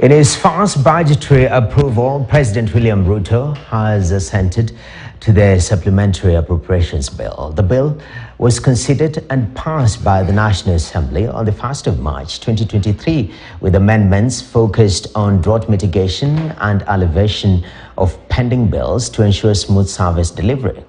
In his fast budgetary approval, President William Ruto has assented to the Supplementary Appropriations Bill. The bill was considered and passed by the National Assembly on the 1st of March 2023, with amendments focused on drought mitigation and alleviation of pending bills to ensure smooth service delivery.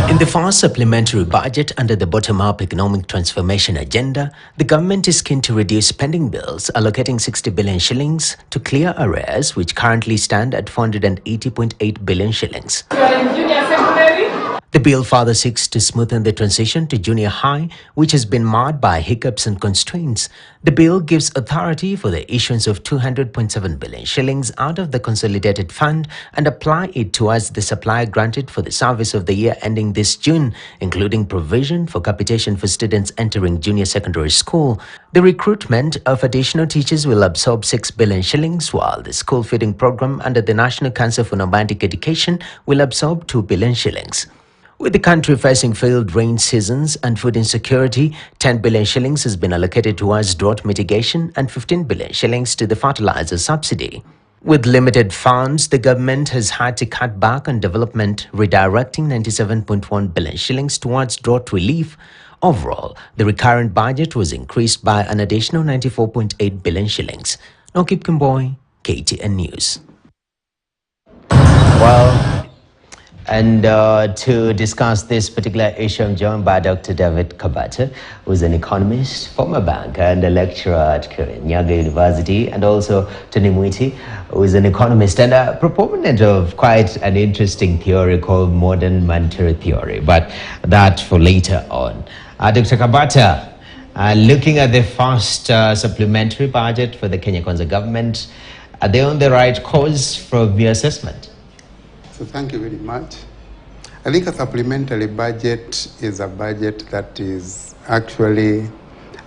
In the first supplementary budget under the bottom-up economic transformation agenda, the government is keen to reduce pending bills, allocating 60 billion shillings to clear arrears, which currently stand at 480.8 billion shillings. You are in junior secondary? The bill further seeks to smoothen the transition to junior high, which has been marred by hiccups and constraints. The bill gives authority for the issuance of 200.7 billion shillings out of the consolidated fund and apply it towards the supply granted for the service of the year ending this June, including provision for capitation for students entering junior secondary school. The recruitment of additional teachers will absorb 6 billion shillings, while the school feeding program under the National Council for Nomadic Education will absorb 2 billion shillings. With the country facing failed rain seasons and food insecurity, 10 billion shillings has been allocated towards drought mitigation and 15 billion shillings to the fertilizer subsidy. With limited funds, the government has had to cut back on development, redirecting 97.1 billion shillings towards drought relief. Overall, the recurrent budget was increased by an additional 94.8 billion shillings. Nokip Kimboy, KTN News. And to discuss this particular issue, I'm joined by Dr. David Kabata, who is an economist, former banker, and a lecturer at KTN University, and also Tony Mwiti, who is an economist and a proponent of quite an interesting theory called modern monetary theory, but that for later on. Dr. Kabata, looking at the first supplementary budget for the Kenya Kwanza government, are they on the right course from your assessment? So thank you very much. I think a supplementary budget is a budget that is actually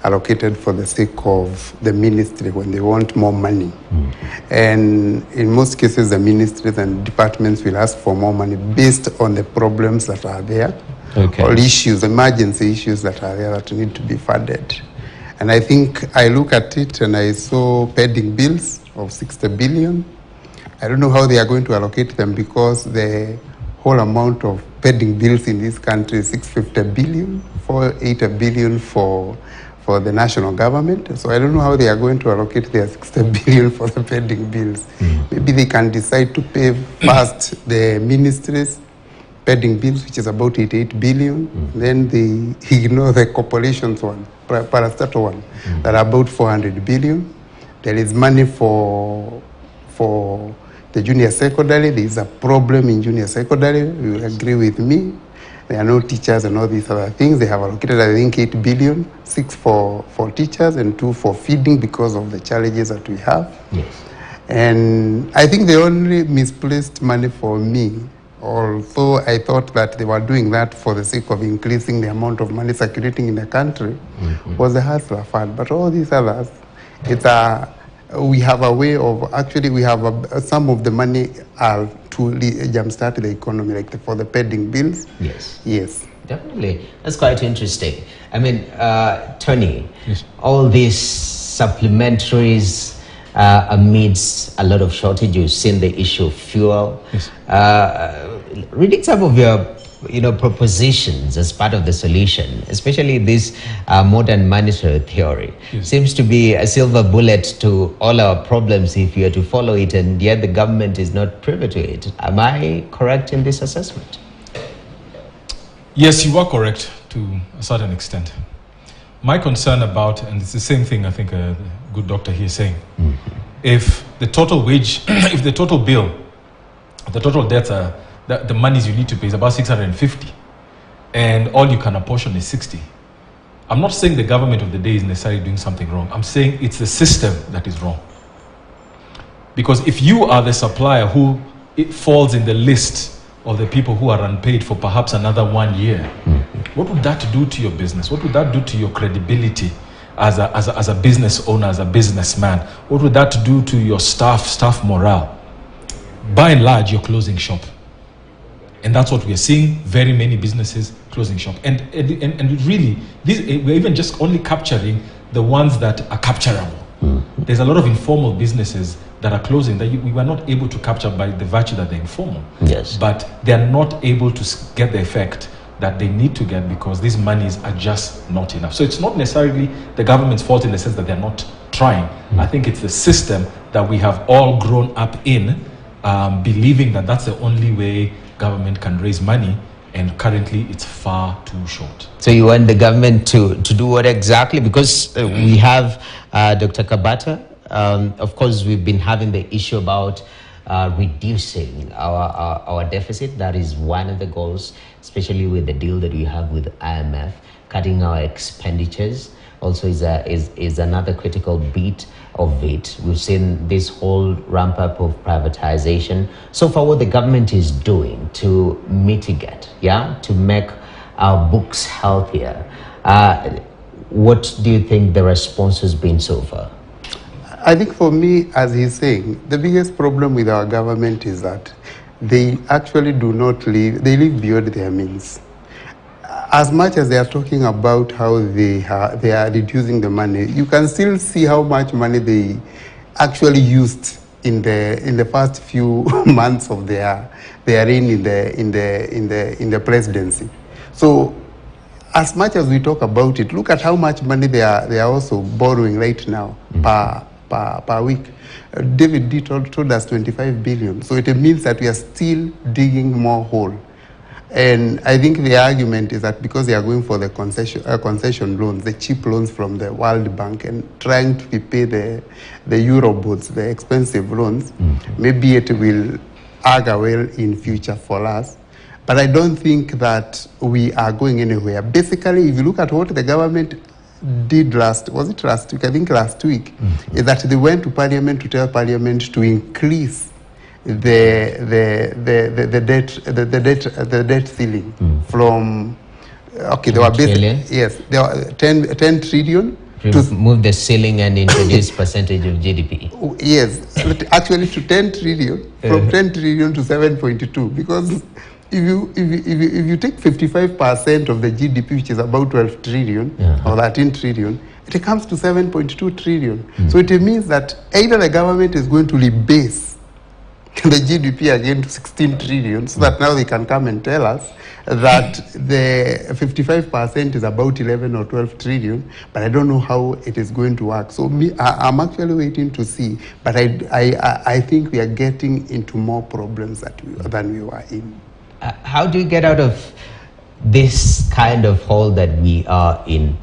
allocated for the sake of the ministry when they want more money. And in most cases, the ministries and departments will ask for more money based on the problems that are there, or issues, emergency issues that are there that need to be funded. And I think I look at it and I saw pending bills of 60 billion. I don't know how they are going to allocate them because the whole amount of pending bills in this country is 650 billion, 480 billion for the national government. So I don't know how they are going to allocate their 60 billion for the pending bills. Maybe they can decide to pay first the ministries' pending bills, which is about 88 billion. Then they ignore the corporations one, parastatal one, that are about 400 billion. There is money for the junior secondary. There is a problem in junior secondary. You will agree with me. There are no teachers and all these other things. They have allocated, I think, 8 billion, 6 for teachers and 2 for feeding because of the challenges that we have. Yes. And I think the only misplaced money for me, although I thought that they were doing that for the sake of increasing the amount of money circulating in the country, was the Hustler Fund. But all these others, we have a way of, actually we have some of the money are to jumpstart the economy, like for the pending bills. Yes. Yes. Definitely. That's quite interesting. I mean, Tony, yes, all these supplementaries amidst a lot of shortage, you've seen the issue of fuel. yes. Reading some of your propositions as part of the solution, especially this modern monetary theory, Yes. seems to be a silver bullet to all our problems if you are to follow it, and yet the government is not privy to it. Am I correct in this assessment? Yes, you are correct to a certain extent. My concern about, and it's the same thing I think a good doctor here is saying, if the total wage, if the total bill, the total debt, the monies you need to pay is about 650, and all you can apportion is 60. I'm not saying the government of the day is necessarily doing something wrong. I'm saying it's the system that is wrong. Because if you are the supplier who it falls in the list of the people who are unpaid for perhaps another 1 year, what would that do to your business? What would that do to your credibility as a business owner, as a businessman? What would that do to your staff morale? By and large, you're closing shop. And that's what we're seeing, very many businesses closing shop. And really, we're even just only capturing the ones that are capturable. There's a lot of informal businesses that are closing that we were not able to capture by the virtue that they're informal. Yes. But they're not able to get the effect that they need to get because these monies are just not enough. So it's not necessarily the government's fault in the sense that they're not trying. I think it's the system that we have all grown up in, believing that that's the only way government can raise money, and currently it's far too short. So you want the government to do what exactly? Because we have Dr. Kabata. Of course, we've been having the issue about reducing our deficit. That is one of the goals, especially with the deal that we have with IMF. Cutting our expenditures also is another critical bit of it. We've seen this whole ramp up of privatization. So far, what the government is doing to mitigate, to make our books healthier. What do you think the response has been so far? I think for me, as he's saying, the biggest problem with our government is that they actually do not live, they live beyond their means. As much as they are talking about how they are reducing the money, you can still see how much money they actually used in the first few months of their reign in the presidency. So, as much as we talk about it, look at how much money they are also borrowing right now per week. David D told us 25 billion. So it means that we are still digging more hole. And I think the argument is that because they are going for the concession loans, the cheap loans from the World Bank, and trying to repay the Eurobonds, the expensive loans, maybe it will augur well in future for us. But I don't think that we are going anywhere. Basically, if you look at what the government did last week, I think last week, is that they went to Parliament to tell Parliament to increase the debt ceiling from there were there were 10 trillion to move the ceiling and introduce percentage of GDP. Yes, actually to 10 trillion, from 10 trillion to 7.2, because if you take 55% of the GDP, which is about 12 trillion or 13 trillion, it comes to 7.2 trillion. So it means that either the government is going to rebase the GDP again to 16 trillion, so that now they can come and tell us that the 55% is about 11 or 12 trillion, but I don't know how it is going to work. So I'm actually waiting to see, but I think we are getting into more problems than we were in. How do you get out of this kind of hole that we are in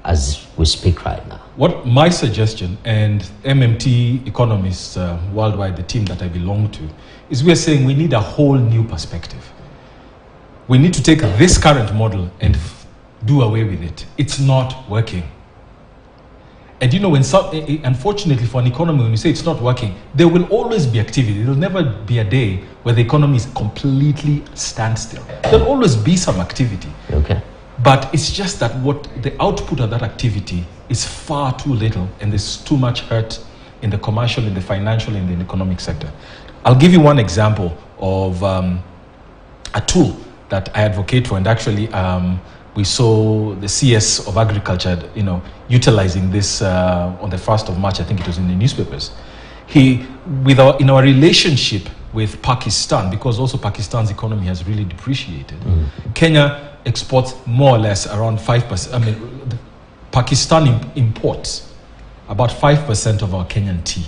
as we speak right now? What my suggestion, and MMT economists worldwide, the team that I belong to, is we're saying we need a whole new perspective. We need to take this current model and do away with it. It's not working. And you know, unfortunately for an economy, when you say it's not working, there will always be activity. There will never be a day where the economy is completely standstill. There'll always be some activity. Okay. But it's just that what the output of that activity is far too little, and there's too much hurt in the commercial, in the financial, in the economic sector. I'll give you one example of a tool that I advocate for, and actually we saw the CS of Agriculture, utilizing this on the 1st of March. I think it was in the newspapers. In our relationship with Pakistan, because also Pakistan's economy has really depreciated, Kenya exports more or less around 5%. I mean, Pakistan imports about 5% of our Kenyan tea.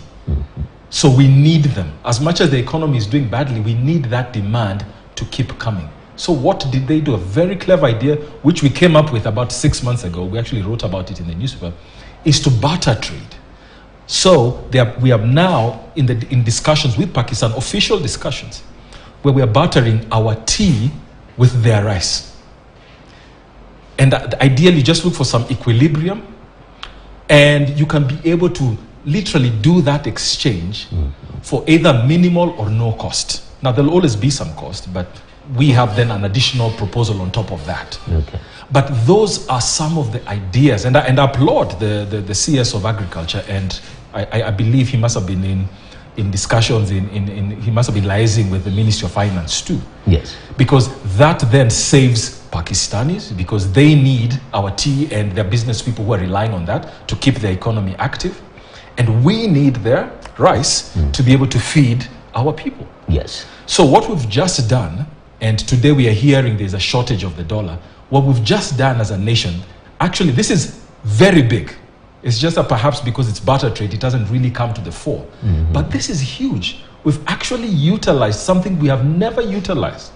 So we need them. As much as the economy is doing badly, we need that demand to keep coming. So what did they do? A very clever idea, which we came up with about 6 months ago. We actually wrote about it in the newspaper, is to barter trade. So we are now in discussions with Pakistan, official discussions, where we are bartering our tea with their rice. And ideally, just look for some equilibrium, and you can be able to literally do that exchange for either minimal or no cost. Now, there'll always be some cost, but we have then an additional proposal on top of that. Okay. But those are some of the ideas, and I applaud the CS of Agriculture, and I believe he must have been in discussions, he must have been liaising with the Ministry of Finance too. Yes. Because that then saves Pakistanis, because they need our tea and their business people who are relying on that to keep their economy active. And we need their rice to be able to feed our people. Yes. So what we've just done, and today we are hearing there's a shortage of the dollar, what we've just done as a nation, actually this is very big. It's just that perhaps because it's barter trade, it doesn't really come to the fore. But this is huge. We've actually utilized something we have never utilized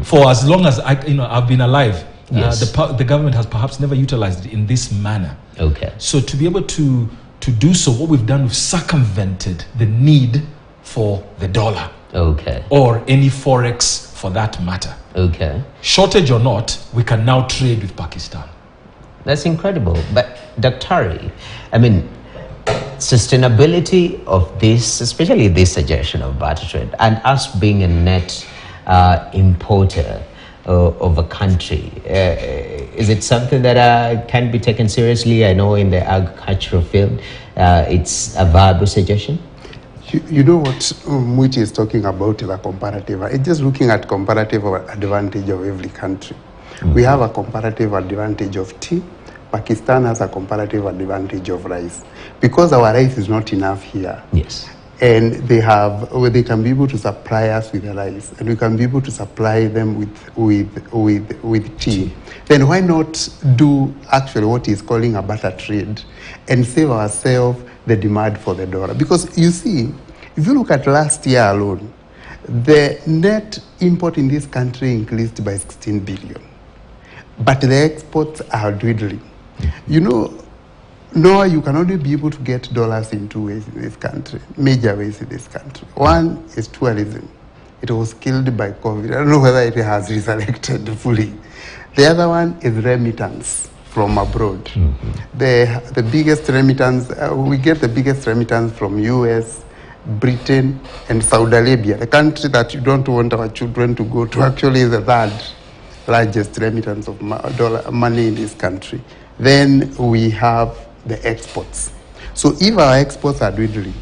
for as long as I've been alive. Yes. The government has perhaps never utilized it in this manner. Okay. So to be able to do so, what we've done, we've circumvented the need for the dollar. Okay. Or any Forex for that matter. Okay. Shortage or not, we can now trade with Pakistan. That's incredible. But Dr. I mean, sustainability of this, especially this suggestion of barter trade, and us being a net importer of a country, is it something that can be taken seriously? I know in the agricultural field, it's a viable suggestion. You know what Mwiti is talking about is a comparative. It's just looking at comparative advantage of every country. We have a comparative advantage of tea. Pakistan has a comparative advantage of rice. Because our rice is not enough here. Yes. And they can be able to supply us with the rice, and we can be able to supply them with tea. Then why not do actually what he's calling a barter trade and save ourselves the demand for the dollar? Because you see, if you look at last year alone, the net import in this country increased by 16 billion. But the exports are dwindling. You know, no, you can only be able to get dollars in two ways in this country, major ways in this country. One is tourism. It was killed by COVID. I don't know whether it has resurrected fully. The other one is remittance from abroad. The biggest remittance, we get the biggest remittance from US, Britain, and Saudi Arabia. The country that you don't want our children to go to actually is the third largest remittance of money in this country. Then we have the exports. So if our exports are dwindling,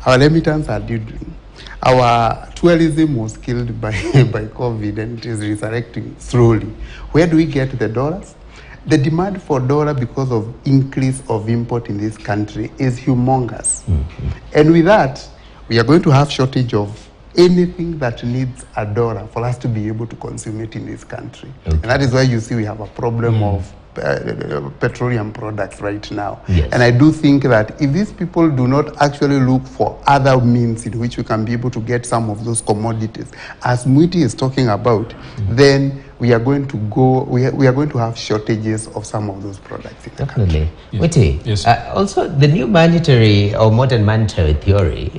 our remittance are dwindling, our tourism was killed by COVID and it is resurrecting slowly. Where do we get the dollars? The demand for dollar because of increase of import in this country is humongous. And with that, we are going to have shortage of anything that needs a dollar for us to be able to consume it in this country. And that is why you see we have a problem of petroleum products right now. Yes. And I do think that if these people do not actually look for other means in which we can be able to get some of those commodities, as Mwiti is talking about, then we are going to we are going to have shortages of some of those products in the country. Mwiti, Yes. also the new monetary or modern monetary theory,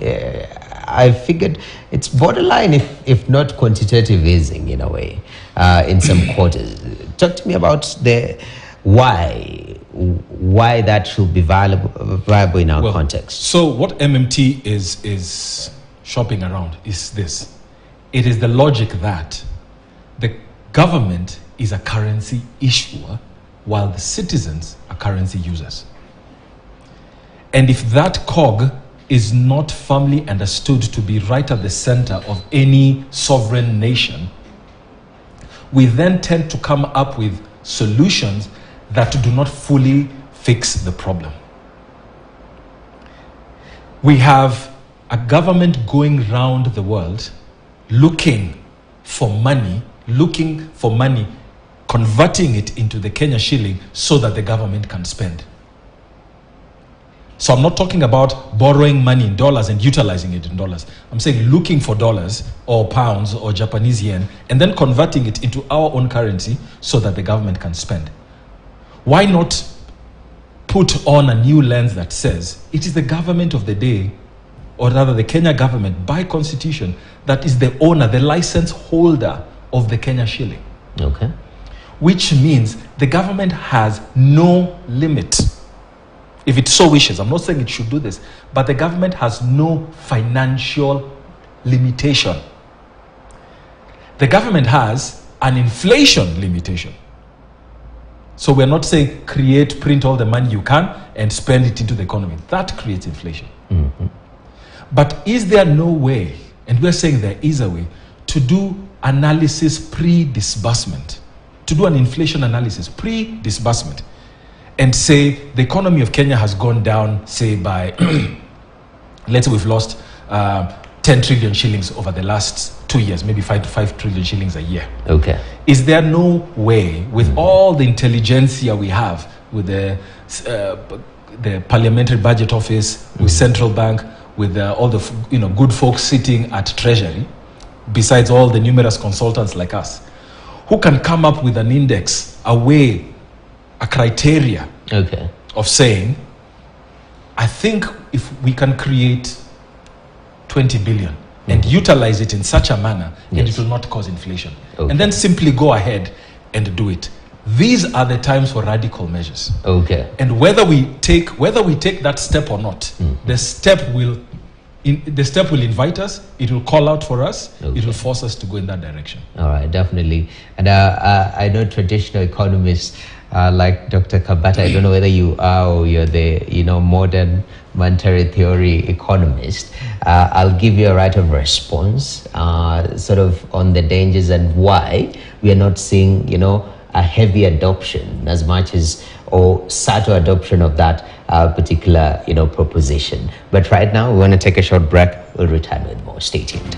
I figured it's borderline, if not quantitative easing in a way, in some quarters. Talk to me about why that should be viable in our context. So what MMT is shopping around is this. It is the logic that the government is a currency issuer while the citizens are currency users. And if that cog is not firmly understood to be right at the center of any sovereign nation, we then tend to come up with solutions that do not fully fix the problem. We have a government going round the world looking for money, converting it into the Kenya shilling so that the government can spend. So I'm not talking about borrowing money in dollars and utilizing it in dollars. I'm saying looking for dollars or pounds or Japanese yen and then converting it into our own currency so that the government can spend. Why not put on a new lens that says it is the government of the day, or rather the Kenya government by constitution, that is the owner, the license holder of the Kenya shilling. Okay. Which means the government has no limit. If it so wishes, I'm not saying it should do this, but the government has no financial limitation. The government has an inflation limitation. So we're not saying print all the money you can and spend it into the economy. That creates inflation. But is there no way, and we're saying there is a way, to do analysis pre-disbursement, to do an inflation analysis pre-disbursement, and say the economy of Kenya has gone down, say, by let's say we've lost 10 trillion shillings over the last 2 years, maybe 5 trillion shillings a year. Okay. Is there no way, with all the intelligentsia we have, with the Parliamentary Budget Office, with Central Bank, with all the good folks sitting at Treasury, besides all the numerous consultants like us, who can come up with an index, a criteria of saying, I think if we can create 20 billion and utilize it in such a manner, and it will not cause inflation. And then simply go ahead and do it. These are the times for radical measures. And whether we take that step or not, the step will invite us, it will call out for us, it will force us to go in that direction. All right, definitely. And I know traditional economists like Dr. Kabata, I don't know whether you are or you're the modern monetary theory economist. I'll give you a right of response sort of on the dangers and why we are not seeing a heavy adoption as much as or subtle adoption of that particular proposition. But right now we want to take a short break. We'll return with more. Stay tuned.